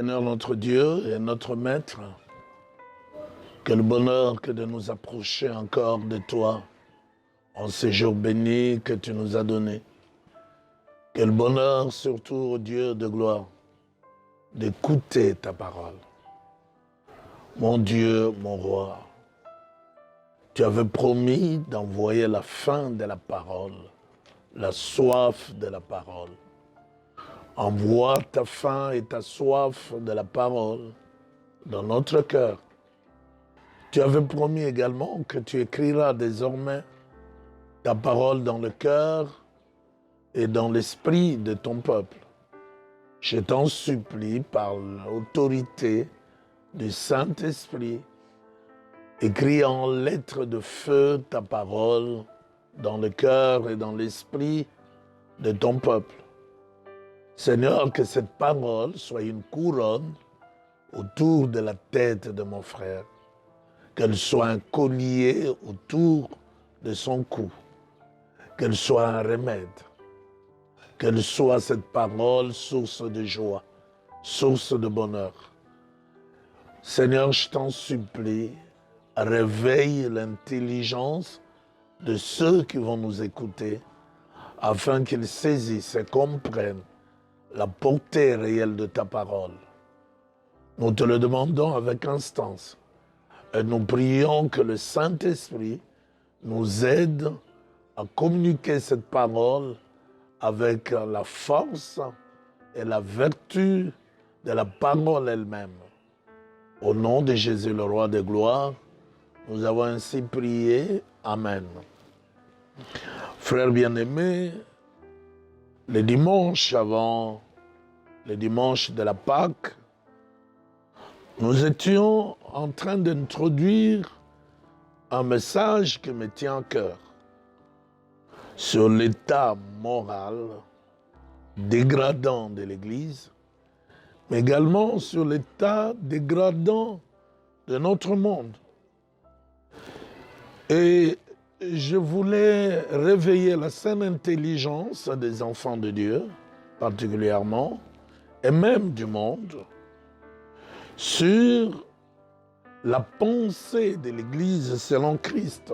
Seigneur notre Dieu et notre Maître, quel bonheur que de nous approcher encore de toi en ces jours bénis que tu nous as donnés. Quel bonheur surtout, ô Dieu de gloire, d'écouter ta parole. Mon Dieu, mon roi, tu avais promis d'envoyer la faim de la parole, la soif de la parole. Envoie ta faim et ta soif de la parole dans notre cœur. Tu avais promis également que tu écriras désormais ta parole dans le cœur et dans l'esprit de ton peuple. Je t'en supplie par l'autorité du Saint-Esprit, écris en lettres de feu ta parole dans le cœur et dans l'esprit de ton peuple. Seigneur, que cette parole soit une couronne autour de la tête de mon frère, qu'elle soit un collier autour de son cou, qu'elle soit un remède, qu'elle soit cette parole source de joie, source de bonheur. Seigneur, je t'en supplie, réveille l'intelligence de ceux qui vont nous écouter, afin qu'ils saisissent et comprennent la portée réelle de ta parole. Nous te le demandons avec instance. Et nous prions que le Saint-Esprit nous aide à communiquer cette parole avec la force et la vertu de la parole elle-même. Au nom de Jésus, le roi de gloire, nous avons ainsi prié. Amen. Frères bien-aimés, le dimanche avant le dimanche de la Pâque, nous étions en train d'introduire un message qui me tient à cœur sur l'état moral dégradant de l'Église, mais également sur l'état dégradant de notre monde. Et je voulais réveiller la saine intelligence des enfants de Dieu, particulièrement, et même du monde, sur la pensée de l'Église selon Christ.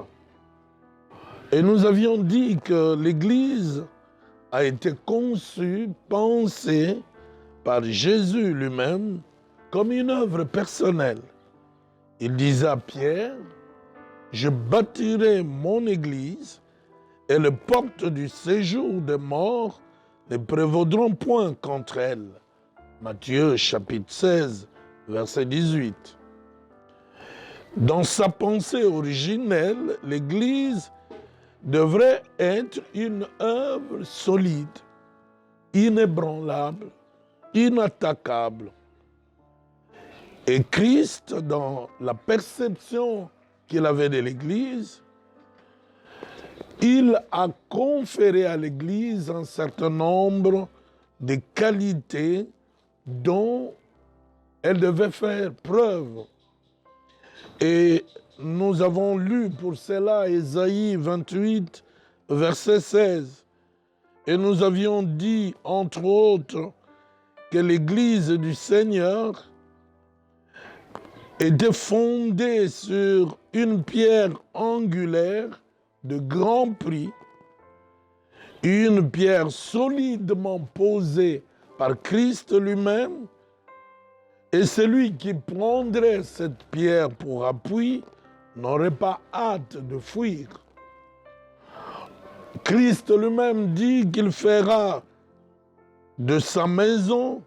Et nous avions dit que l'Église a été conçue, pensée par Jésus lui-même comme une œuvre personnelle. Il disait à Pierre, « Je bâtirai mon Église et les portes du séjour des morts ne prévaudront point contre elle. » Matthieu chapitre 16, verset 18. Dans sa pensée originelle, l'Église devrait être une œuvre solide, inébranlable, inattaquable. Et Christ, dans la perception qu'il avait de l'Église, il a conféré à l'Église un certain nombre de qualités dont elle devait faire preuve. Et nous avons lu pour cela Ésaïe 28, verset 16. Et nous avions dit, entre autres, que l'Église du Seigneur était fondée sur une pierre angulaire de grand prix, une pierre solidement posée par Christ lui-même, et celui qui prendrait cette pierre pour appui n'aurait pas hâte de fuir. Christ lui-même dit qu'il fera de sa maison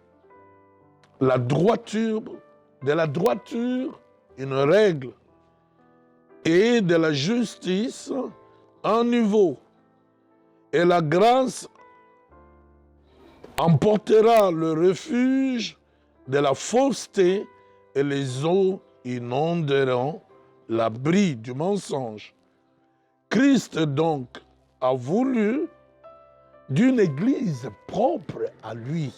de la droiture une règle et de la justice un niveau. Et la grâce emportera le refuge de la fausseté et les eaux inonderont l'abri du mensonge. Christ donc a voulu d'une église propre à lui.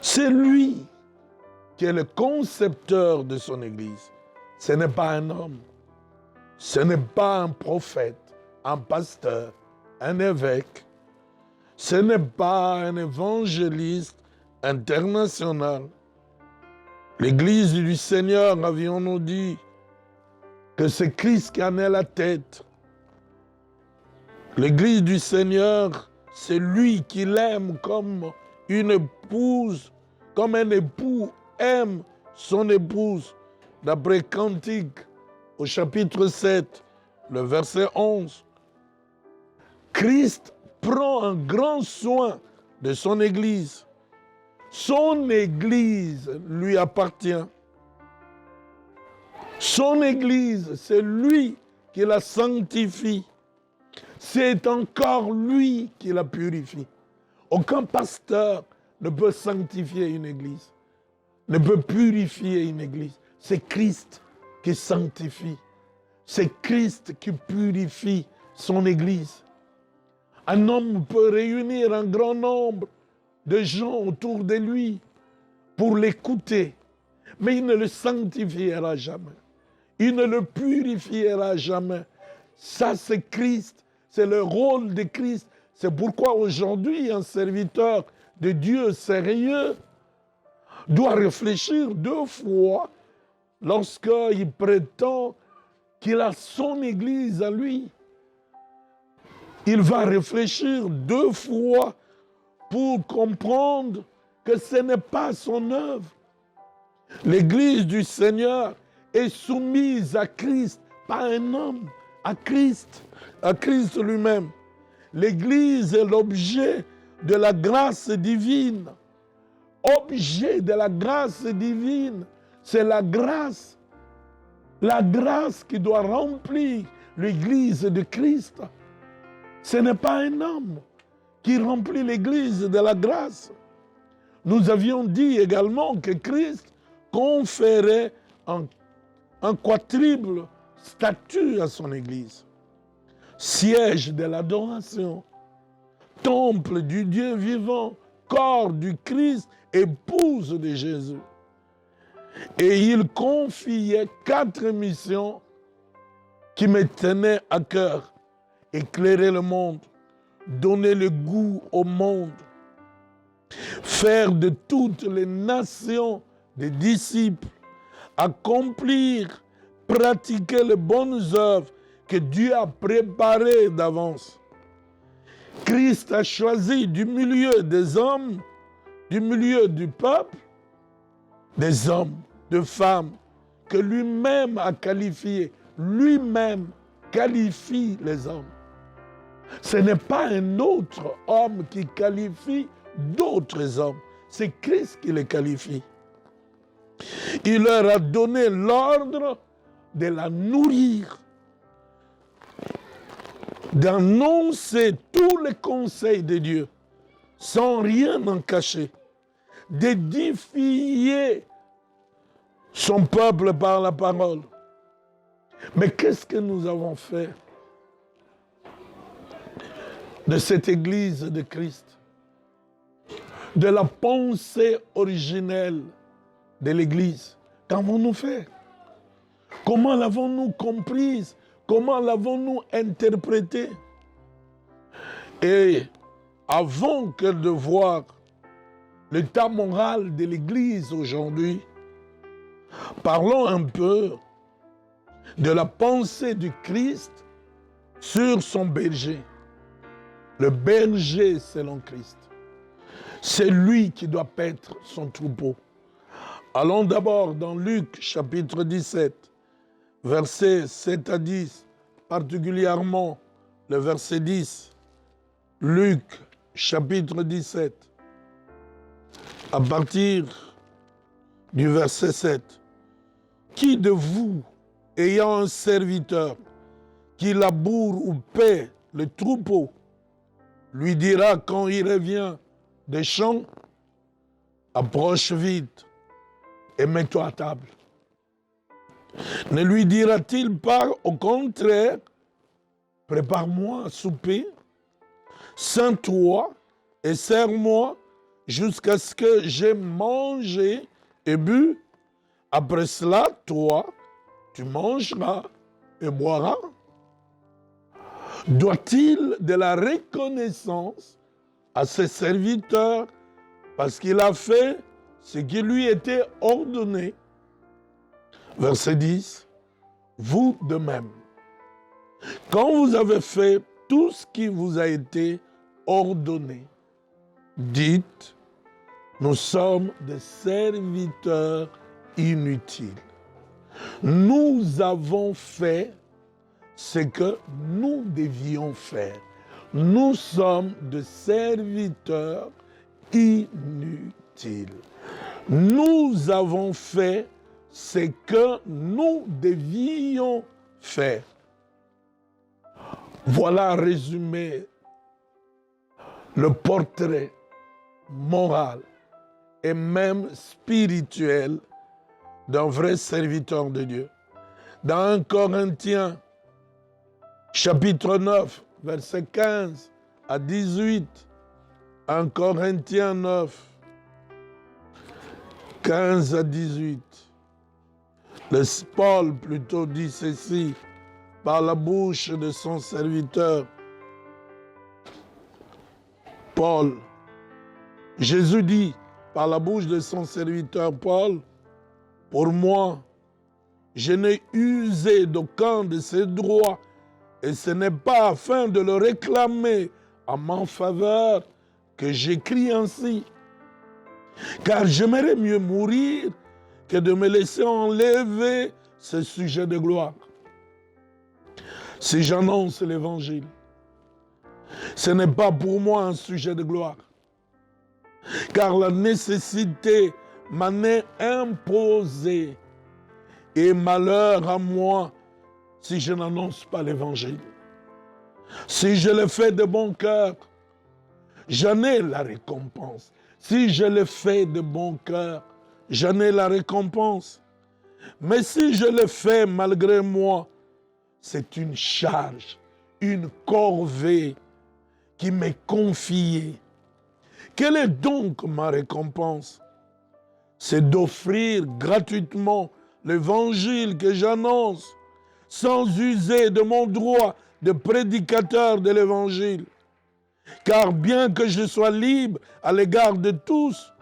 C'est lui qui est le concepteur de son église. Ce n'est pas un homme, ce n'est pas un prophète, un pasteur, un évêque, ce n'est pas un évangéliste international, L'Église du Seigneur, avions-nous dit, que c'est Christ qui en est la tête. L'Église du Seigneur, c'est lui qui l'aime comme une épouse, comme un époux aime son épouse. D'après Cantique, au chapitre 7, le verset 11, Christ prend un grand soin de son Église. Son Église lui appartient. Son Église, c'est lui qui la sanctifie. C'est encore lui qui la purifie. Aucun pasteur ne peut sanctifier une Église, ne peut purifier une Église. C'est Christ qui sanctifie. C'est Christ qui purifie son Église. Un homme peut réunir un grand nombre de gens autour de lui pour l'écouter, mais il ne le sanctifiera jamais. Il ne le purifiera jamais. Ça, c'est Christ. C'est le rôle de Christ. C'est pourquoi aujourd'hui, un serviteur de Dieu sérieux doit réfléchir 2 fois lorsqu'il prétend qu'il a son Église à lui. Il va réfléchir 2 fois pour comprendre que ce n'est pas son œuvre. L'Église du Seigneur est soumise à Christ, pas un homme, à Christ lui-même. L'Église est l'objet de la grâce divine. Objet de la grâce divine, c'est la grâce qui doit remplir l'Église de Christ. Ce n'est pas un homme qui remplit l'Église de la grâce. Nous avions dit également que Christ conférait un quadruple statut à son Église. Siège de l'adoration, temple du Dieu vivant, corps du Christ, épouse de Jésus. Et il confiait 4 missions qui me tenaient à cœur. Éclairer le monde, donner le goût au monde, faire de toutes les nations des disciples, accomplir, pratiquer les bonnes œuvres que Dieu a préparées d'avance. Christ a choisi du milieu des hommes, du milieu du peuple, des hommes, de femmes, que lui-même a qualifiés. Lui-même qualifie les hommes. Ce n'est pas un autre homme qui qualifie d'autres hommes. C'est Christ qui les qualifie. Il leur a donné l'ordre de la nourrir, d'annoncer tous les conseils de Dieu, sans rien en cacher, d'édifier son peuple par la parole. Mais qu'est-ce que nous avons fait de cette Église de Christ, de la pensée originelle de l'Église? Qu'avons-nous fait? Comment l'avons-nous comprise? Comment l'avons-nous interprétée? Et avant que de voir l'état moral de l'Église aujourd'hui, parlons un peu de la pensée du Christ sur son berger. Le berger selon Christ. C'est lui qui doit paître son troupeau. Allons d'abord dans Luc chapitre 17, versets 7 à 10, particulièrement le verset 10. Luc chapitre 17, à partir du verset 7. Qui de vous, ayant un serviteur qui laboure ou paie le troupeau, lui dira quand il revient des champs, approche vite et mets-toi à table? Ne lui dira-t-il pas au contraire, prépare-moi à souper, ceins-toi et sers-moi jusqu'à ce que j'aie mangé et bu? Après cela, toi, tu mangeras et boiras. Doit-il de la reconnaissance à ses serviteurs parce qu'il a fait ce qui lui était ordonné. Verset 10, vous de même, quand vous avez fait tout ce qui vous a été ordonné, dites, nous sommes des serviteurs inutiles. Nous avons fait ce que nous devions faire. Nous sommes des serviteurs inutiles. Nous avons fait ce que nous devions faire. Voilà résumé le portrait moral et même spirituel d'un vrai serviteur de Dieu. Dans 1 Corinthiens, chapitre 9, versets 15 à 18, 1 Corinthiens 9, 15 à 18, Paul plutôt dit ceci, par la bouche de son serviteur, Paul. Jésus dit, par la bouche de son serviteur Paul, pour moi, je n'ai usé d'aucun de ces droits, et ce n'est pas afin de le réclamer en ma faveur que j'écris ainsi. Car j'aimerais mieux mourir que de me laisser enlever ce sujet de gloire. Si j'annonce l'évangile, ce n'est pas pour moi un sujet de gloire, car la nécessité m'en est imposée, et malheur à moi si je n'annonce pas l'évangile. Si je le fais de bon cœur, j'en ai la récompense. Si je le fais de bon cœur, j'en ai la récompense. Mais si je le fais malgré moi, c'est une charge, une corvée qui m'est confiée. Quelle est donc ma récompense? C'est d'offrir gratuitement l'évangile que j'annonce, sans user de mon droit de prédicateur de l'évangile. Car bien que je sois libre à l'égard de tous,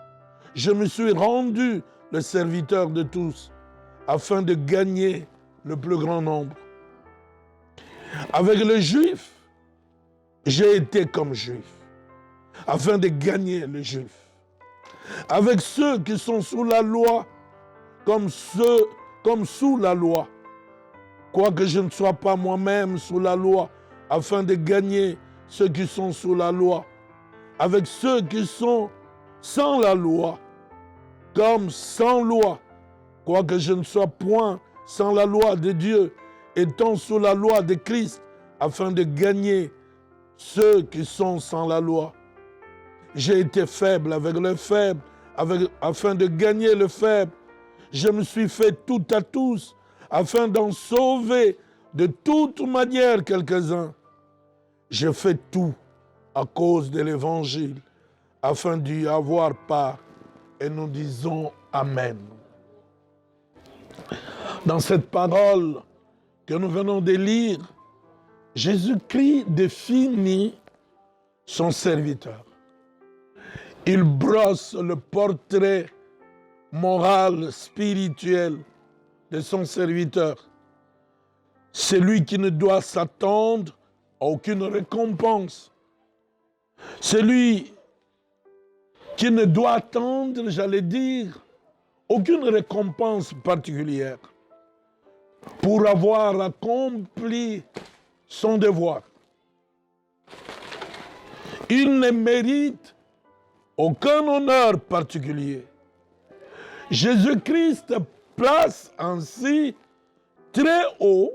je me suis rendu le serviteur de tous, afin de gagner le plus grand nombre. Avec les Juifs, j'ai été comme Juif, afin de gagner les Juifs. Avec ceux qui sont sous la loi, comme sous la loi, quoique je ne sois pas moi-même sous la loi, afin de gagner ceux qui sont sous la loi. Avec ceux qui sont sans la loi, comme sans loi, quoique je ne sois point sans la loi de Dieu, étant sous la loi de Christ, afin de gagner ceux qui sont sans la loi. J'ai été faible avec le faible, afin de gagner le faible. Je me suis fait tout à tous, afin d'en sauver de toute manière quelques-uns. Je fais tout à cause de l'Évangile, afin d'y avoir part. Et nous disons Amen. Dans cette parole que nous venons de lire, Jésus-Christ définit son serviteur. Il brosse le portrait moral, spirituel de son serviteur. Celui qui ne doit s'attendre à aucune récompense. Celui qui ne doit attendre, j'allais dire, aucune récompense particulière pour avoir accompli son devoir. Il ne mérite aucun honneur particulier. Jésus-Christ place ainsi très haut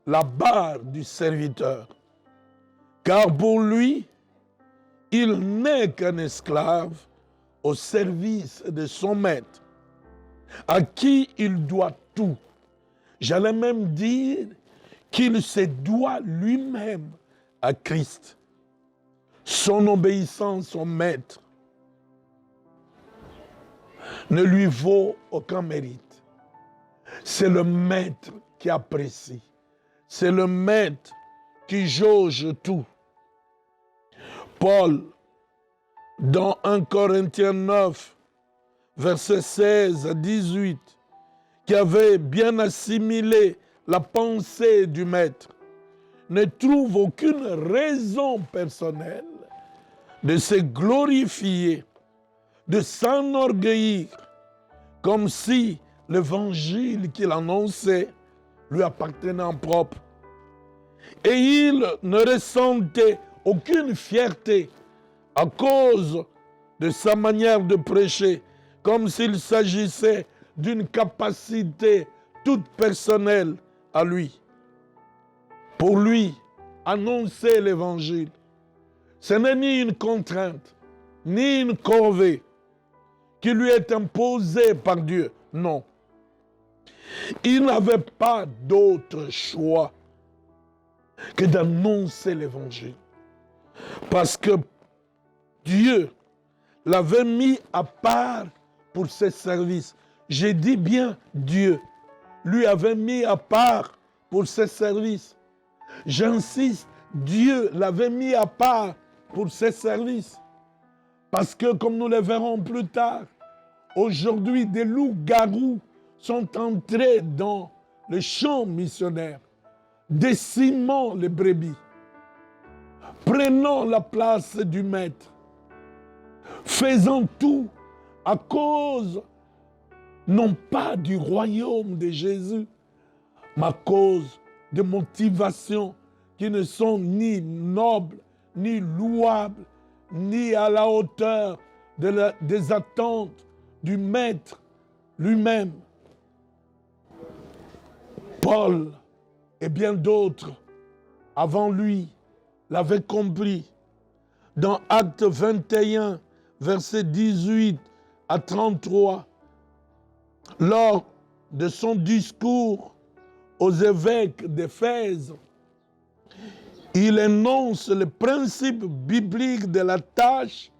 la barre du serviteur, car pour lui, il n'est qu'un esclave au service de son maître, à qui il doit tout. J'allais même dire qu'il se doit lui-même à Christ. Son obéissance au maître ne lui vaut aucun mérite. C'est le maître qui apprécie. C'est le maître qui jauge tout. Paul, dans 1 Corinthiens 9, versets 16 à 18, qui avait bien assimilé la pensée du maître, ne trouve aucune raison personnelle de se glorifier, de s'enorgueillir, comme si l'évangile qu'il annonçait lui appartenait en propre. Et il ne ressentait aucune fierté à cause de sa manière de prêcher, comme s'il s'agissait d'une capacité toute personnelle à lui. Pour lui, annoncer l'évangile, ce n'est ni une contrainte, ni une corvée qui lui est imposée par Dieu. Non. Il n'avait pas d'autre choix que d'annoncer l'évangile. Parce que Dieu l'avait mis à part pour ses services. J'ai dit bien Dieu lui avait mis à part pour ses services. J'insiste, Dieu l'avait mis à part pour ses services. Parce que, comme nous le verrons plus tard, aujourd'hui, des loups-garous sont entrés dans le champ missionnaire, décimant les brebis, prenant la place du maître, faisant tout à cause, non pas du royaume de Jésus, mais à cause de motivations qui ne sont ni nobles, ni louables, ni à la hauteur des attentes du maître lui-même. Paul et bien d'autres avant lui l'avaient compris. Dans Actes 21, versets 18 à 33, lors de son discours aux évêques d'Éphèse, il énonce le principe biblique de la tâche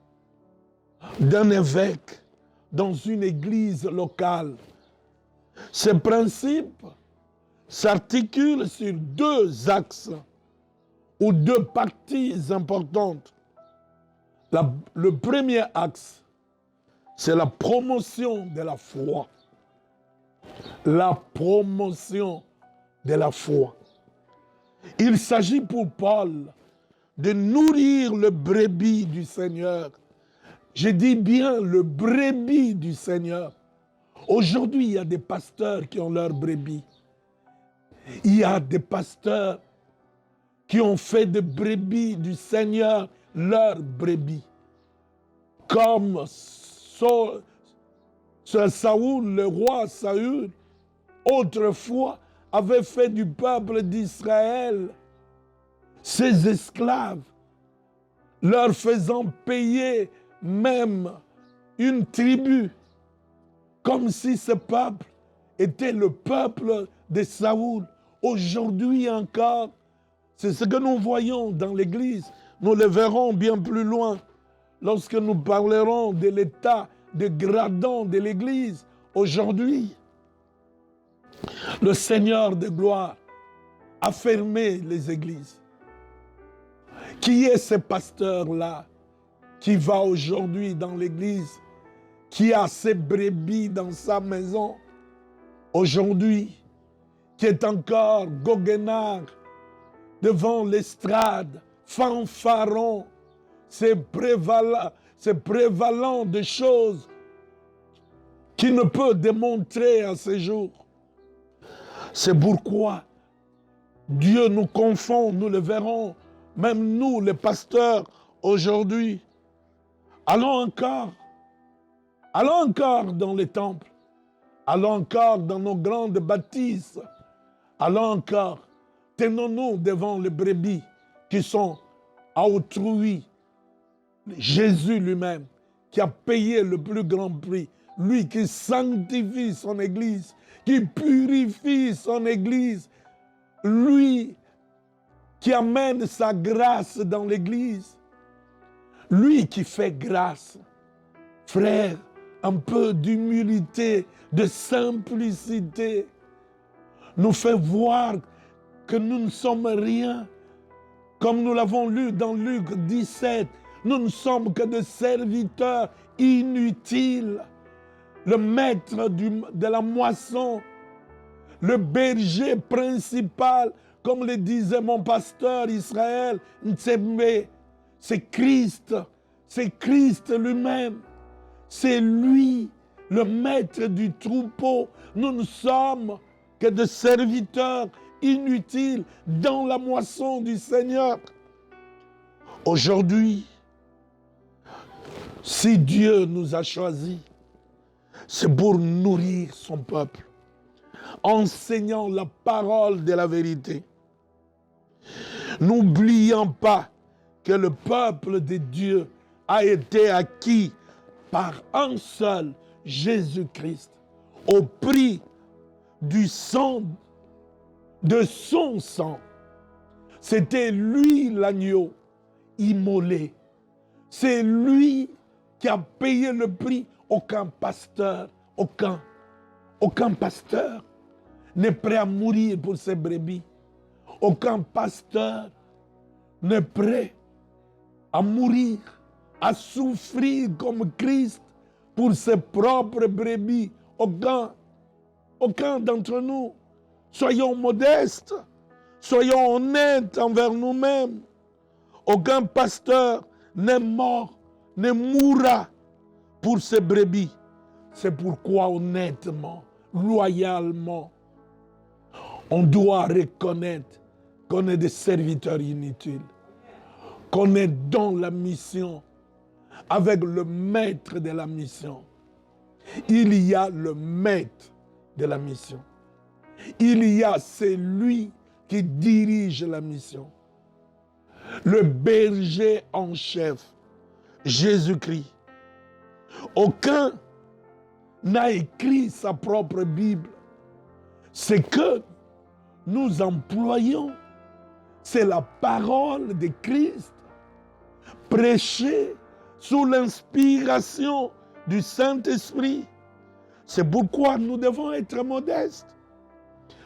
d'un évêque dans une église locale. Ce principe s'articule sur deux axes ou deux parties importantes. Le premier axe, c'est la promotion de la foi. La promotion de la foi. Il s'agit pour Paul de nourrir le brebis du Seigneur. Je dis bien le brebis du Seigneur. Aujourd'hui, il y a des pasteurs qui ont leur brebis. Il y a des pasteurs qui ont fait des brebis du Seigneur leur brebis. Comme Saül, le roi Saül, autrefois, avait fait du peuple d'Israël ses esclaves, leur faisant payer même une tribu, comme si ce peuple était le peuple de Saül. Aujourd'hui encore, c'est ce que nous voyons dans l'Église. Nous le verrons bien plus loin lorsque nous parlerons de l'état dégradant de l'Église. Aujourd'hui, le Seigneur de gloire a fermé les églises. Qui est ce pasteur-là qui va aujourd'hui dans l'église, qui a ses brebis dans sa maison, aujourd'hui, qui est encore goguenard devant l'estrade, fanfaron, c'est prévalant de choses qu'il ne peut démontrer à ce jour. C'est pourquoi Dieu nous confond, nous le verrons, même nous, les pasteurs, aujourd'hui. Allons encore dans les temples, allons encore dans nos grandes bâtisses, allons encore, tenons-nous devant les brebis qui sont à autrui. Jésus lui-même, qui a payé le plus grand prix, lui qui sanctifie son Église, qui purifie son Église, lui qui amène sa grâce dans l'Église, lui qui fait grâce. Frère, un peu d'humilité, de simplicité, nous fait voir que nous ne sommes rien. Comme nous l'avons lu dans Luc 17, nous ne sommes que des serviteurs inutiles. le maître de la moisson, le berger principal, comme le disait mon pasteur Israël Ntsembe, c'est Christ lui-même. C'est lui, le maître du troupeau. Nous ne sommes que des serviteurs inutiles dans la moisson du Seigneur. Aujourd'hui, si Dieu nous a choisis, c'est pour nourrir son peuple, enseignant la parole de la vérité. N'oublions pas que le peuple de Dieu a été acquis par un seul, Jésus-Christ, au prix du sang, de son sang. C'était lui l'agneau immolé. C'est lui qui a payé le prix. Aucun pasteur n'est prêt à mourir pour ses brebis. Aucun pasteur n'est prêt à mourir, à souffrir comme Christ pour ses propres brebis. Aucun d'entre nous. Soyons modestes, soyons honnêtes envers nous-mêmes. Aucun pasteur n'est mort, ne mourra pour ses brebis. C'est pourquoi honnêtement, loyalement, on doit reconnaître qu'on est des serviteurs inutiles, qu'on est dans la mission avec le maître de la mission. Il y a le maître de la mission. Il y a celui qui dirige la mission. Le berger en chef, Jésus-Christ. Aucun n'a écrit sa propre Bible. Ce que nous employons, c'est la parole de Christ, prêchée sous l'inspiration du Saint-Esprit. C'est pourquoi nous devons être modestes.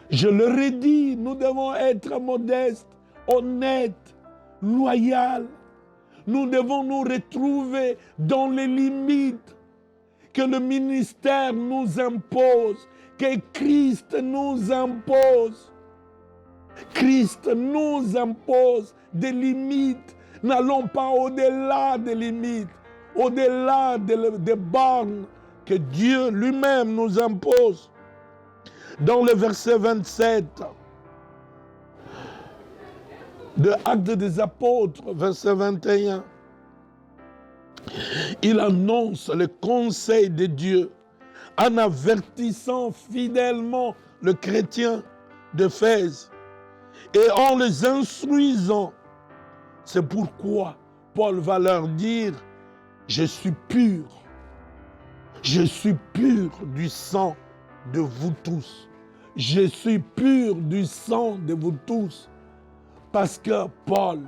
Je le redis, nous devons être modestes, honnêtes, loyaux. Nous devons nous retrouver dans les limites que le ministère nous impose, que Christ nous impose. Christ nous impose des limites. N'allons pas au-delà des limites, au-delà des bornes que Dieu lui-même nous impose. Dans le verset 27 de Actes des Apôtres, verset 21, il annonce le conseil de Dieu en avertissant fidèlement le chrétien d'Éphèse et en les instruisant. C'est pourquoi Paul va leur dire, je suis pur du sang de vous tous. Je suis pur du sang de vous tous. Parce que Paul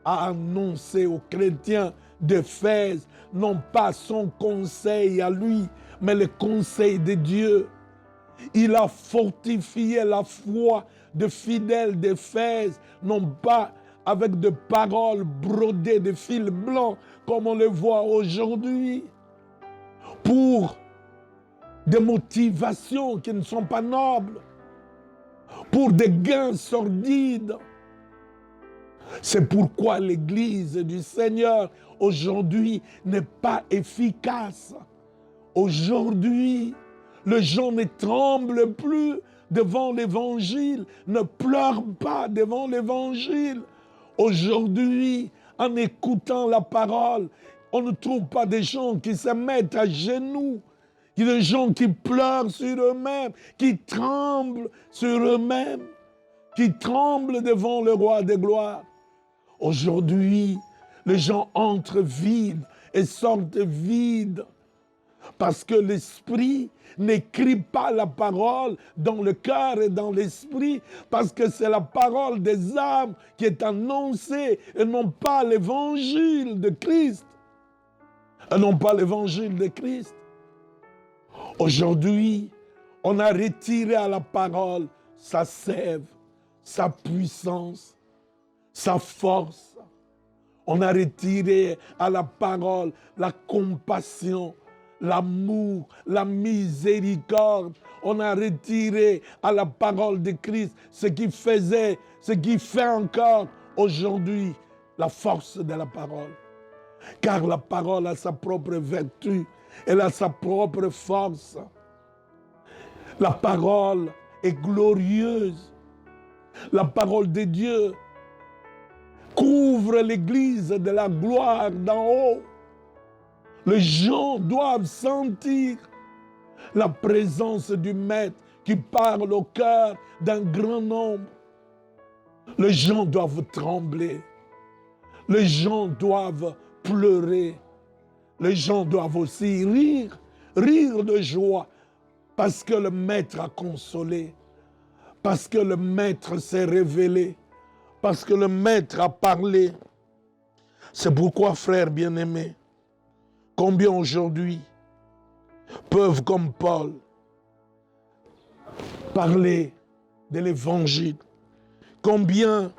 a annoncé aux chrétiens d'Éphèse, non pas son conseil à lui, mais le conseil de Dieu. Il a fortifié la foi de fidèles d'Éphèse, non pas avec de paroles brodées de fil blanc, comme on le voit aujourd'hui, pour des motivations qui ne sont pas nobles, pour des gains sordides. C'est pourquoi l'Église du Seigneur aujourd'hui n'est pas efficace. Aujourd'hui, les gens ne tremblent plus devant l'Évangile, ne pleurent pas devant l'Évangile. Aujourd'hui, en écoutant la parole, on ne trouve pas des gens qui se mettent à genoux. Il y a des gens qui pleurent sur eux-mêmes, qui tremblent sur eux-mêmes, qui tremblent devant le roi des gloires. Aujourd'hui, les gens entrent vides et sortent vides parce que l'esprit n'écrit pas la parole dans le cœur et dans l'esprit, parce que c'est la parole des âmes qui est annoncée et non pas l'évangile de Christ. Et non pas l'évangile de Christ. Aujourd'hui, on a retiré à la parole sa sève, sa puissance, sa force. On a retiré à la parole la compassion, l'amour, la miséricorde. On a retiré à la parole de Christ ce qui faisait, ce qui fait encore aujourd'hui la force de la parole. Car la parole a sa propre vertu, elle a sa propre force. La parole est glorieuse. La parole de Dieu couvre l'Église de la gloire d'en haut. Les gens doivent sentir la présence du Maître qui parle au cœur d'un grand nombre. Les gens doivent trembler. Les gens doivent pleurer. Les gens doivent aussi rire, rire de joie, parce que le Maître a consolé, parce que le Maître s'est révélé, parce que le Maître a parlé. C'est pourquoi, frères bien-aimés, combien aujourd'hui peuvent, comme Paul, parler de l'Évangile? Combien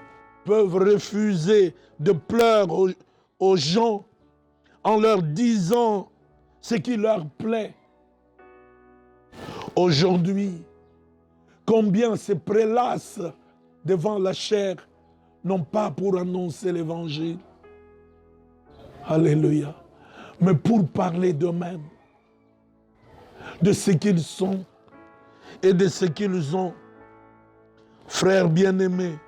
peuvent refuser de pleurer aux gens en leur disant ce qui leur plaît? Aujourd'hui, combien se prélassent devant la chair, non pas pour annoncer l'Évangile, alléluia, mais pour parler d'eux-mêmes, de ce qu'ils sont et de ce qu'ils ont. Frères bien-aimés,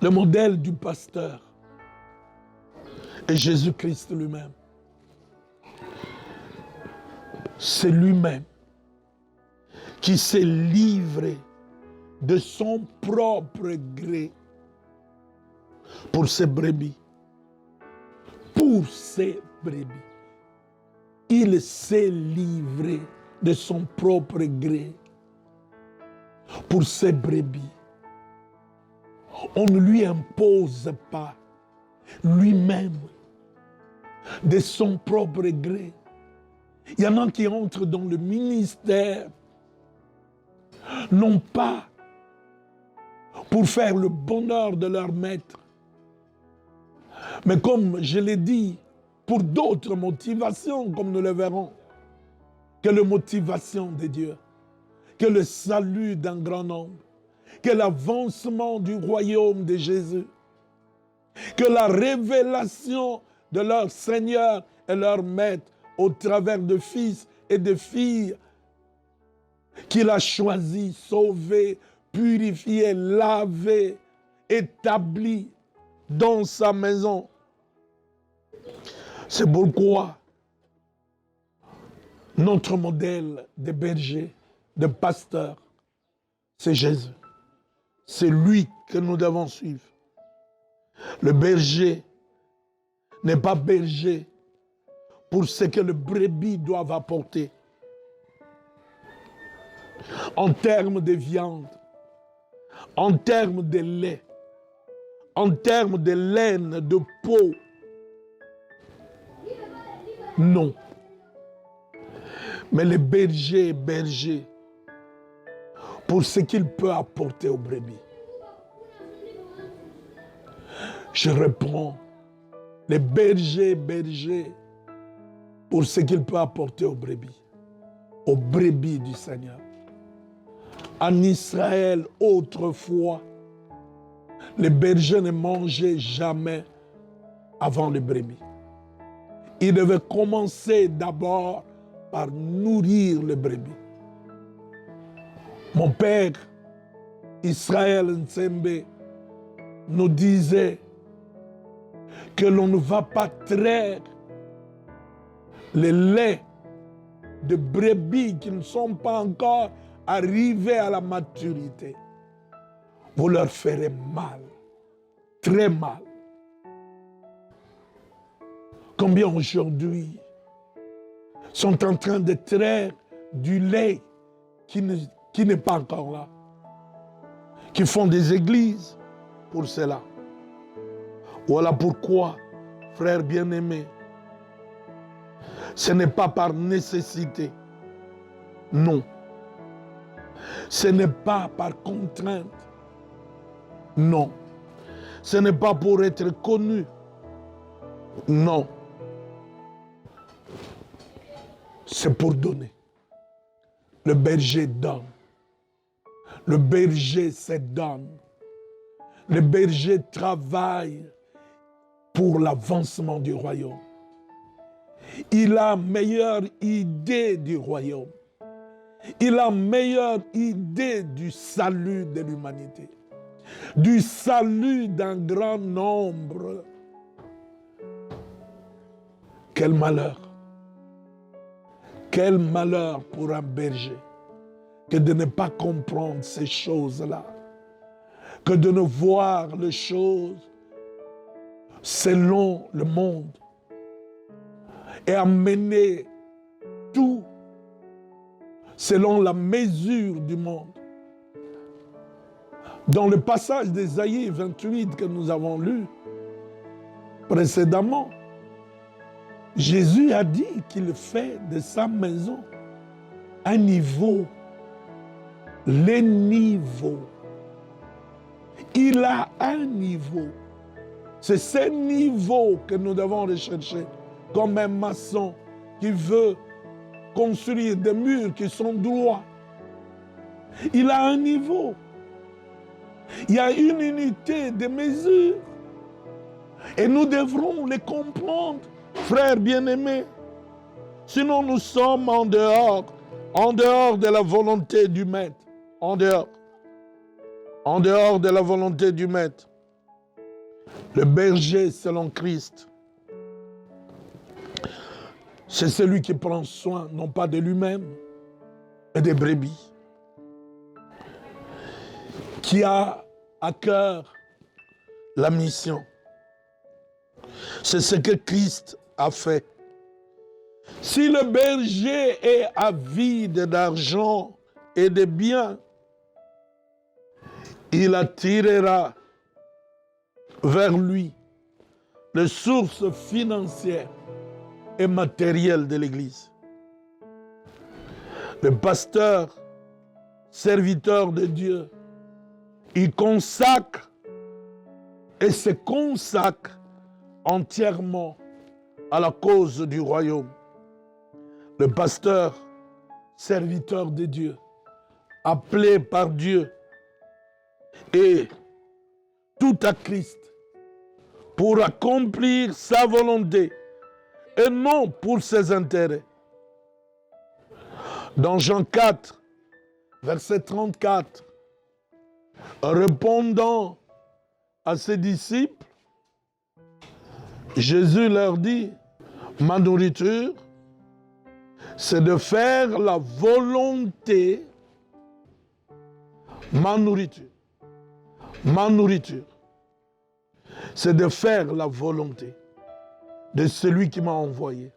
le modèle du pasteur est Jésus-Christ lui-même. C'est lui-même qui s'est livré de son propre gré pour ses brebis. Pour ses brebis. Il s'est livré de son propre gré pour ses brebis. On ne lui impose pas lui-même de son propre gré. Il y en a qui entrent dans le ministère, non pas pour faire le bonheur de leur maître, mais comme je l'ai dit, pour d'autres motivations, comme nous le verrons, que la motivation de Dieu, que le salut d'un grand nombre, que l'avancement du royaume de Jésus, que la révélation de leur Seigneur et leur Maître au travers de fils et de filles qu'il a choisis, sauvés, purifiés, lavés, établis dans sa maison. C'est pourquoi notre modèle de berger, de pasteur, c'est Jésus. C'est lui que nous devons suivre. Le berger n'est pas berger pour ce que le brebis doit apporter. En termes de viande, en termes de lait, en termes de laine, de peau, non. Mais le berger est berger pour ce qu'il peut apporter aux brebis. Je reprends. Le berger est berger pour ce qu'il peut apporter aux brebis du Seigneur. En Israël, autrefois, les bergers ne mangeaient jamais avant les brebis. Ils devaient commencer d'abord par nourrir les brebis. Mon père, Israël Nsembe, nous disait que l'on ne va pas traire le lait de brebis qui ne sont pas encore arrivés à la maturité. Vous leur ferez mal, très mal. Combien aujourd'hui sont en train de traire du lait qui n'est pas encore là, qui font des églises pour cela. Voilà pourquoi, frères bien-aimés, ce n'est pas par nécessité, non. Ce n'est pas par contrainte, non. Ce n'est pas pour être connu, non. c'est pour donner. Le berger donne. Le berger se donne. Le berger travaille pour l'avancement du royaume. Il a meilleure idée du royaume. Il a meilleure idée du salut de l'humanité. Du salut d'un grand nombre. Quel malheur. Quel malheur pour un berger que de ne pas comprendre ces choses-là, que de ne voir les choses selon le monde et amener tout selon la mesure du monde. Dans le passage d'Ésaïe 28 que nous avons lu précédemment, Jésus a dit qu'il fait de sa maison un niveau. Les niveaux. Il a un niveau. C'est ce niveau que nous devons rechercher, comme un maçon qui veut construire des murs qui sont droits. Il a un niveau. Il y a une unité de mesure. Et nous devrons les comprendre, frères bien-aimés. Sinon nous sommes en dehors de la volonté du Maître. En dehors de la volonté du Maître. Le berger selon Christ, c'est celui qui prend soin, non pas de lui-même, mais des brebis. Qui a à cœur la mission. C'est ce que Christ a fait. Si le berger est avide d'argent et de biens, il attirera vers lui les sources financières et matérielles de l'Église. Le pasteur, serviteur de Dieu, il consacre et se consacre entièrement à la cause du royaume. Le pasteur, serviteur de Dieu, appelé par Dieu, et tout à Christ pour accomplir sa volonté et non pour ses intérêts. Dans Jean 4, verset 34, répondant à ses disciples, Jésus leur dit, ma nourriture, c'est de faire la volonté, ma nourriture, c'est de faire la volonté de celui qui m'a envoyé.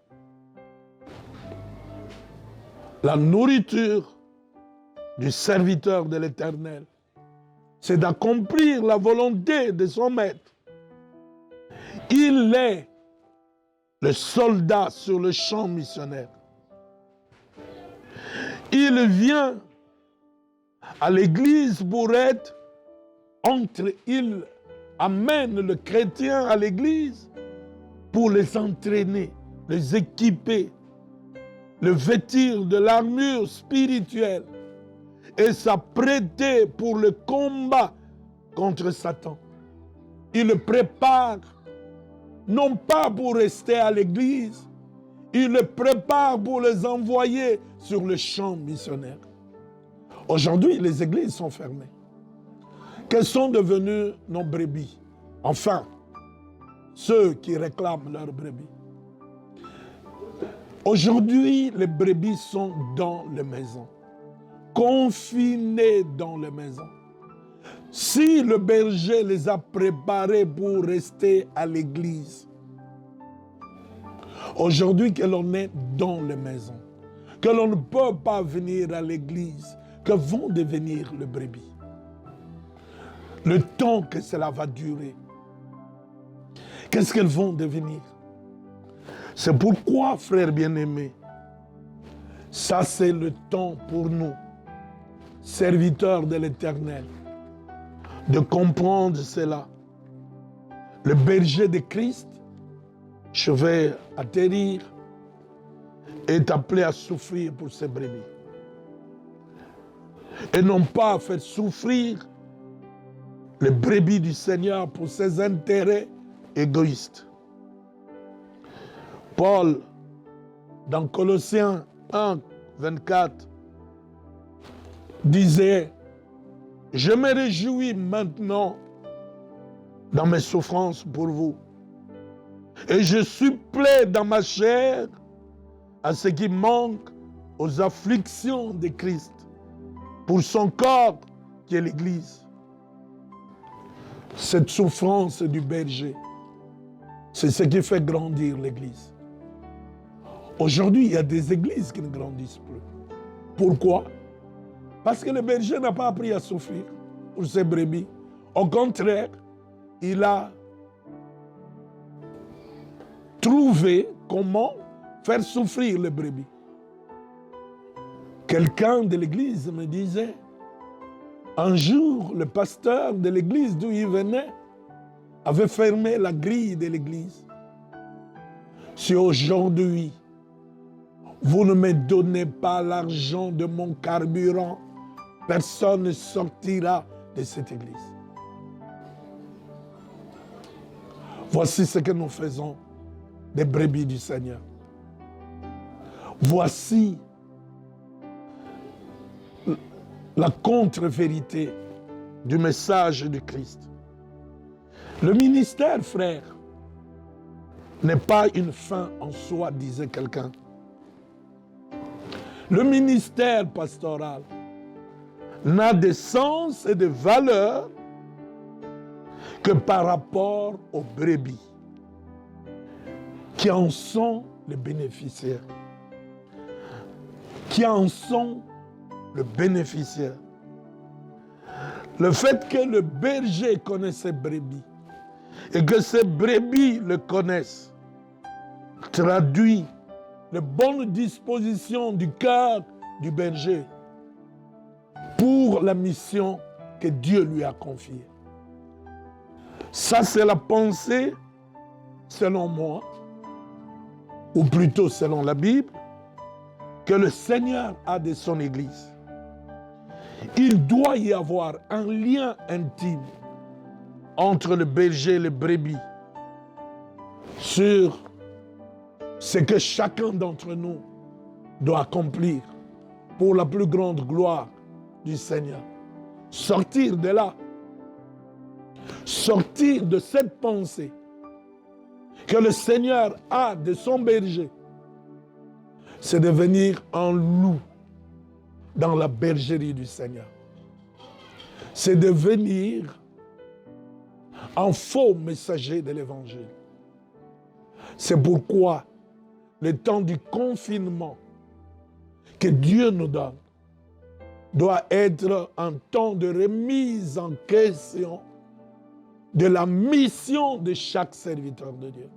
La nourriture du serviteur de l'Éternel, c'est d'accomplir la volonté de son maître. Il est le soldat sur le champ missionnaire. Il vient à l'église pour être il amène le chrétien à l'église pour les entraîner, les équiper, le vêtir de l'armure spirituelle et s'apprêter pour le combat contre Satan. Il le prépare non pas pour rester à l'église, il le prépare pour les envoyer sur le champ missionnaire. Aujourd'hui, les églises sont fermées. Quels sont devenus nos brebis? Enfin, ceux qui réclament leurs brebis. Aujourd'hui, les brebis sont dans les maisons, confinées dans les maisons. Si le berger les a préparés pour rester à l'église, aujourd'hui que l'on est dans les maisons, que l'on ne peut pas venir à l'église, que vont devenir les brebis? Le temps que cela va durer, qu'est-ce qu'elles vont devenir? C'est pourquoi, frères bien-aimés, ça c'est le temps pour nous, serviteurs de l'Éternel, de comprendre cela. Le berger de Christ, je vais atterrir, est appelé à souffrir pour ses brebis. Et non pas à faire souffrir les brebis du Seigneur pour ses intérêts égoïstes. Paul, dans Colossiens 1, 24, disait « Je me réjouis maintenant dans mes souffrances pour vous, et je supplée dans ma chair à ce qui manque aux afflictions de Christ pour son corps qui est l'Église. » Cette souffrance du berger, c'est ce qui fait grandir l'Église. Aujourd'hui, il y a des églises qui ne grandissent plus. Pourquoi? Parce que le berger n'a pas appris à souffrir pour ses brebis. Au contraire, il a trouvé comment faire souffrir les brebis. Quelqu'un de l'église me disait, un jour, le pasteur de l'église d'où il venait avait fermé la grille de l'église. Si aujourd'hui, vous ne me donnez pas l'argent de mon carburant, personne ne sortira de cette église. Voici ce que nous faisons des brebis du Seigneur. Voici la contre-vérité du message du Christ. Le ministère, frère, n'est pas une fin en soi, disait quelqu'un. Le ministère pastoral n'a de sens et de valeur que par rapport aux brebis qui en sont les bénéficiaires. Qui en sont le bénéficiaire. Le fait que le berger connaisse ses brebis et que ces brebis le connaissent traduit les bonnes dispositions du cœur du berger pour la mission que Dieu lui a confiée. Ça, c'est la pensée, selon moi, ou plutôt selon la Bible, que le Seigneur a de son Église. Il doit y avoir un lien intime entre le berger et les brebis sur ce que chacun d'entre nous doit accomplir pour la plus grande gloire du Seigneur. Sortir de là, sortir de cette pensée que le Seigneur a de son berger, c'est devenir un loup dans la bergerie du Seigneur. C'est devenir un faux messager de l'Évangile. C'est pourquoi le temps du confinement que Dieu nous donne doit être un temps de remise en question de la mission de chaque serviteur de Dieu.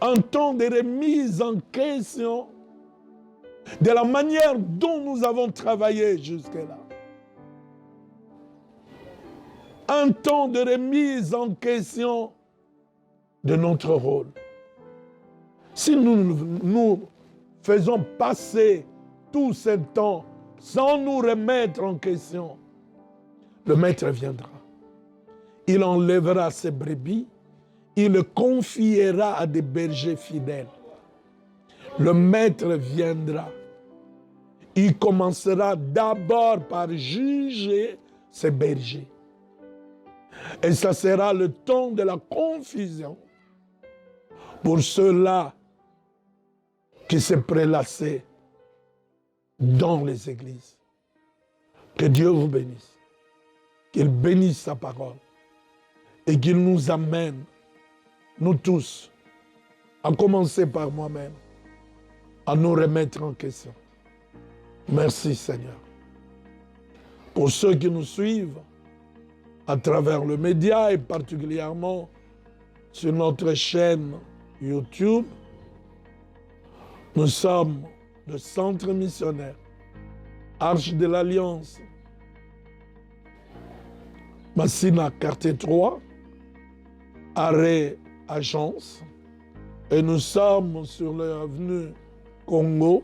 Un temps de remise en question de la manière dont nous avons travaillé jusque-là. Un temps de remise en question de notre rôle. Si nous faisons passer tout ce temps sans nous remettre en question, le maître viendra. Il enlèvera ses brebis, il le confiera à des bergers fidèles. Le maître viendra. Il commencera d'abord par juger ses bergers. Et ça sera le temps de la confusion pour ceux-là qui se prélassaient dans les églises. Que Dieu vous bénisse. Qu'il bénisse sa parole et qu'il nous amène, nous tous, à commencer par moi-même, à nous remettre en question. Merci Seigneur. Pour ceux qui nous suivent à travers le média et particulièrement sur notre chaîne YouTube, nous sommes le centre missionnaire Arche de l'Alliance, Massina, quartier 3, Arrêt Agence, Et nous sommes sur l'avenue Congo,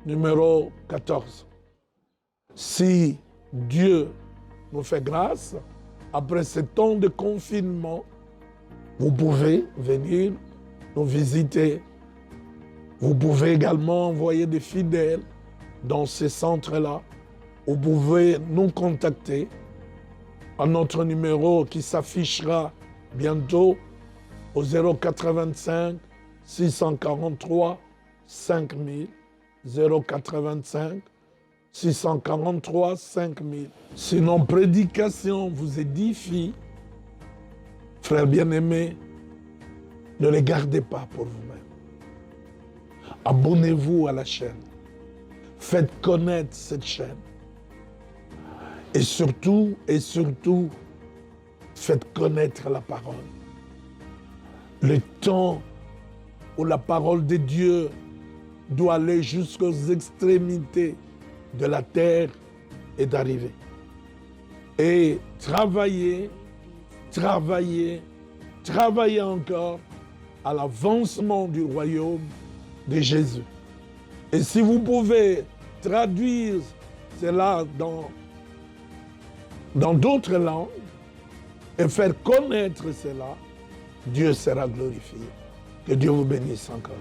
numéro 14. Si Dieu nous fait grâce, après ce temps de confinement, vous pouvez venir nous visiter. Vous pouvez également envoyer des fidèles dans ces centres-là. Vous pouvez nous contacter à notre numéro qui s'affichera bientôt au 085 643 5000. 085 643 5000. Si nos prédications vous édifient, frères bien-aimés, ne les gardez pas pour vous-même. Abonnez-vous à la chaîne. Faites connaître cette chaîne. Et surtout, faites connaître la parole. Le temps où la parole de Dieu doit aller jusqu'aux extrémités de la terre et d'arriver. Et travailler encore à l'avancement du royaume de Jésus. Et si vous pouvez traduire cela dans d'autres langues et faire connaître cela, Dieu sera glorifié. Que Dieu vous bénisse encore.